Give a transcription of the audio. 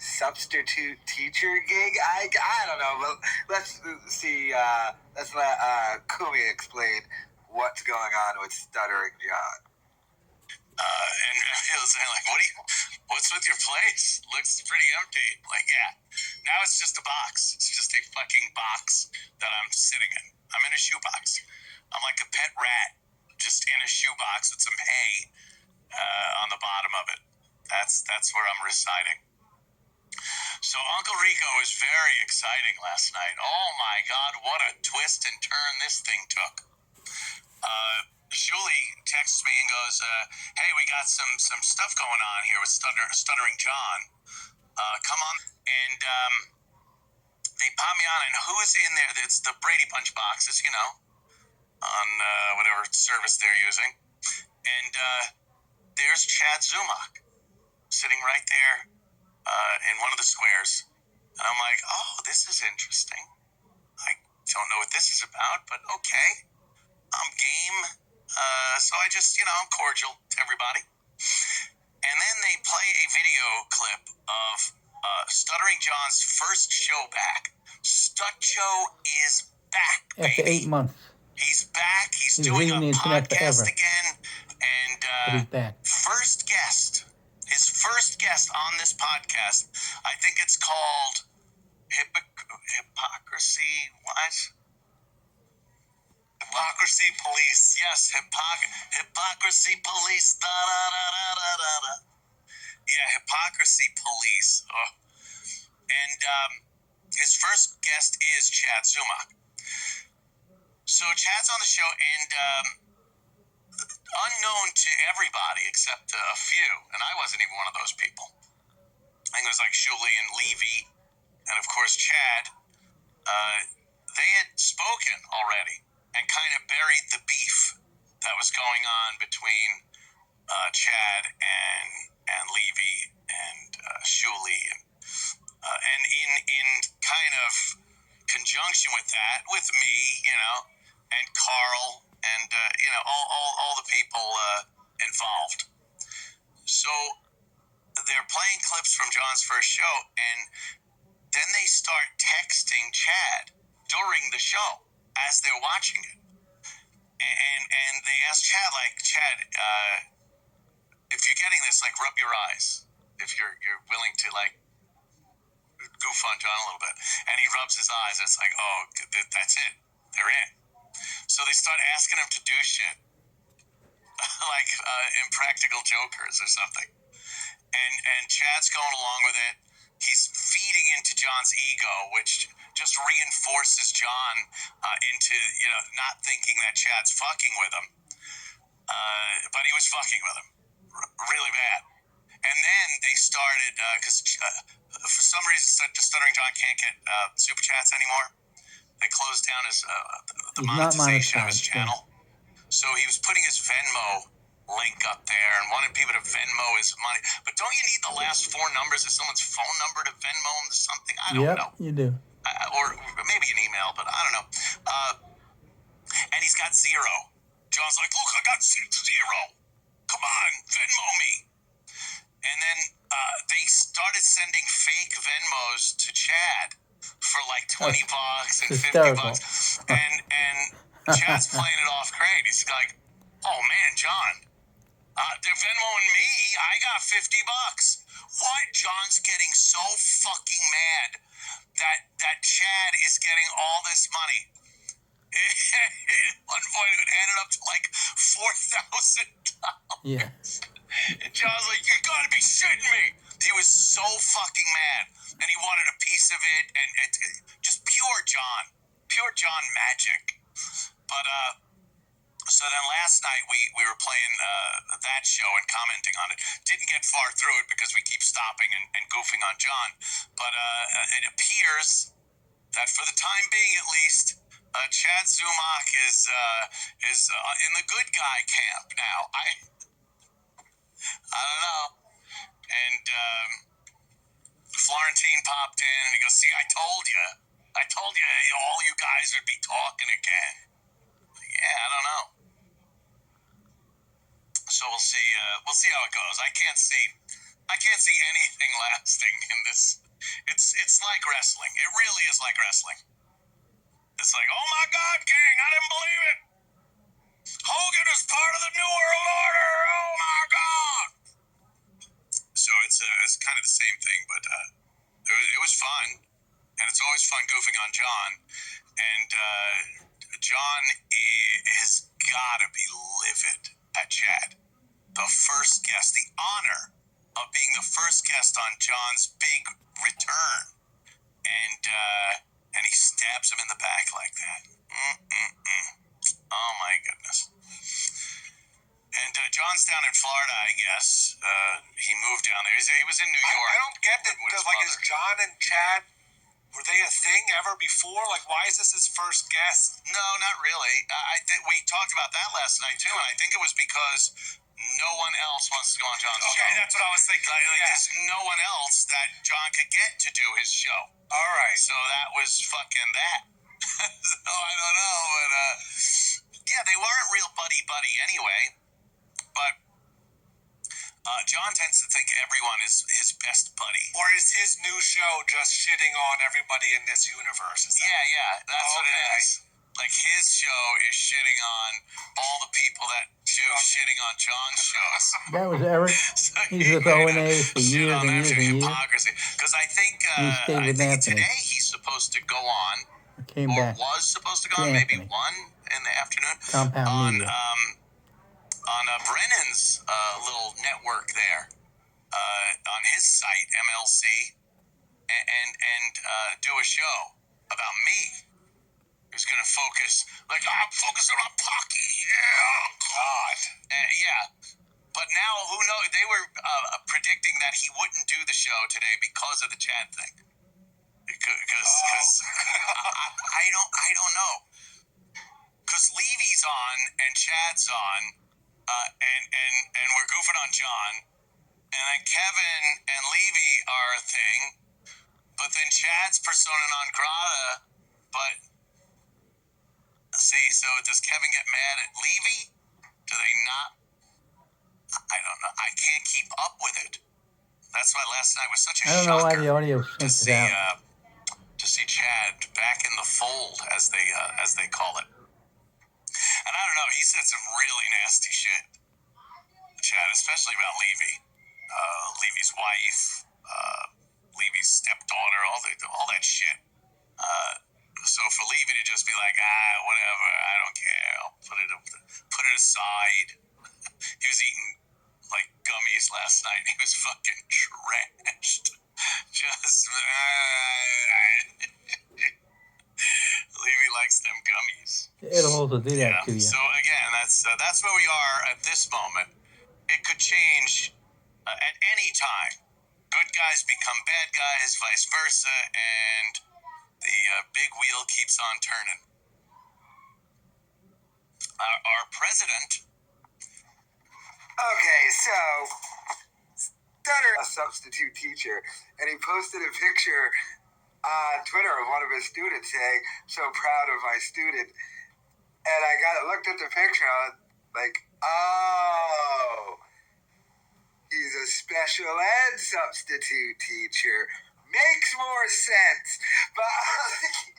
substitute teacher gig. I don't know, but let's see. Let's let Cumia explain what's going on with Stuttering John. And he was saying, like, what's with your place? Looks pretty empty. Like, yeah. Now it's just a box. It's just a fucking box that I'm sitting in. I'm in a shoebox. I'm like a pet rat, just in a shoebox with some hay on the bottom of it. That's where I'm residing. So Uncle Rico was very exciting last night. Oh my God, what a twist and turn this thing took. Julie texts me and goes, hey, we got some stuff going on here with Stuttering John. Come on. And they pop me on, and who is in there? It's the Brady Bunch boxes, you know, on whatever service they're using. And there's Chad Zumock sitting right there in one of the squares. And I'm like, oh, this is interesting. I don't know what this is about, but okay. I'm game. So I just, I'm cordial to everybody. And then they play a video clip of Stuttering John's first show back. Stutcho is back, baby. After 8 months. He's back. He's doing a podcast again. And but he's back. His first guest on this podcast, I think it's called Hypocrisy. What? Hypocrisy Police. Yes, Hypocrisy Police. Da, da, da, da, da, da. Yeah, Hypocrisy Police. Oh. And his first guest is Chad Zumock. So Chad's on the show, and unknown to everybody except a few, and I wasn't even one of those people. I think it was like Julie and Levy, and of course Chad. They had spoken already and kind of buried the beef that was going on between Chad and Levy and Julie, and in kind of conjunction with that, with me, and Carl, and all the people involved. So they're playing clips from John's first show, and then they start texting Chad during the show as they're watching it. And they ask Chad, like, Chad, if you're getting this, like, rub your eyes. If you're willing to, like, goof on John a little bit. And he rubs his eyes, and it's like, oh, that's it. They're in. So they start asking him to do shit. Like Impractical Jokers or something. And Chad's going along with it. He's feeding into John's ego, which just reinforces John into, not thinking that Chad's fucking with him. But he was fucking with him. Really bad. And then they started, because for some reason, Stuttering John can't get Super Chats anymore. They closed down his the monetization of his channel. So he was putting his Venmo link up there and wanted people to Venmo his money. But don't you need the last 4 numbers of someone's phone number to Venmo him something? I don't know. Yep, you do. Or maybe an email, but I don't know. And he's got 0. John's like, look, I got 0. Come on, Venmo me. And then they started sending fake Venmos to Chad for like $20 and $50. And Chad's playing it off great. He's like, oh man, John, they're Venmoing me. I got $50. What? John's getting so fucking mad that Chad is getting all this money. At one point, it ended up to like $4,000. Yeah. And John's like, you gotta be shitting me. He was so fucking mad, and he wanted a piece of it, and just pure John magic. But so then last night we were playing that show and commenting on it. Didn't get far through it because we keep stopping and goofing on John. But it appears that for the time being, at least, Chad Zumock is in the good guy camp now. I don't know. And Florentine popped in and he goes, see, I told you all you guys would be talking again. Yeah, I don't know. So we'll see how it goes. I can't see I can't see anything lasting in this. It's like wrestling. It really is like wrestling. It's like, oh my God, King, I didn't believe it. Hogan is part of the New World Order. Oh my God. So it's kind of the same thing, but it was fun, and it's always fun goofing on John. And John has got to be livid at Chad. The first guest, the honor of being the first guest on John's big return, and he stabs him in the back like that. Oh my goodness. And John's down in Florida, I guess. He moved down there. He was in New York. I don't get that. Like, is John and Chad, were they a thing ever before? Like, why is this his first guest? No, not really. I think we talked about that last night too, and I think it was because no one else wants to go on John's show. Okay, that's what I was thinking. There's no one else that John could get to do his show. All right. So that was fucking that. So I don't know, but yeah, they weren't real buddy anyway. But John tends to think everyone is his best buddy. Or is his new show just shitting on everybody in this universe? Yeah, that's what it is. Like, his show is shitting on all the people that do shitting on John's shows. That was Eric. So He's with O&A for years and years and years. Hypocrisy. Because I think, today he's supposed to go on, Came back. was supposed to go on, maybe 1 in the afternoon, Compound Media. on Brennan's little network there, on his site, MLC, and do a show about me. Who's going to focus, like, I'm focusing on Pocky, yeah, God. Yeah, but now, who knows, they were predicting that he wouldn't do the show today because of the Chad thing. Because I don't know. Because Levy's on and Chad's on, and we're goofing on John, and then Kevin and Levy are a thing, but then Chad's persona non grata, but see, so does Kevin get mad at Levy? Do they not? I don't know. I can't keep up with it. That's why last night was such a shocker. I don't know why the audio synced out. To see Chad back in the fold, as they call it. And I don't know, he said some really nasty shit, Chad, especially about Levy. Levy's wife, Levy's stepdaughter, all that shit. So for Levy to just be like, whatever, I don't care, I'll put it aside. He was eating like gummies last night. He was fucking trashed. Just Levy likes them gummies. It'll also do that to you. So again, that's where we are at this moment. It could change at any time. Good guys become bad guys, vice versa, and the big wheel keeps on turning. Our president. Okay, so Stutter, a substitute teacher, and he posted a picture on Twitter of one of his students saying, "So proud of my student." And I looked at the picture, and I was like, oh, he's a special ed substitute teacher. Makes more sense. But I was thinking,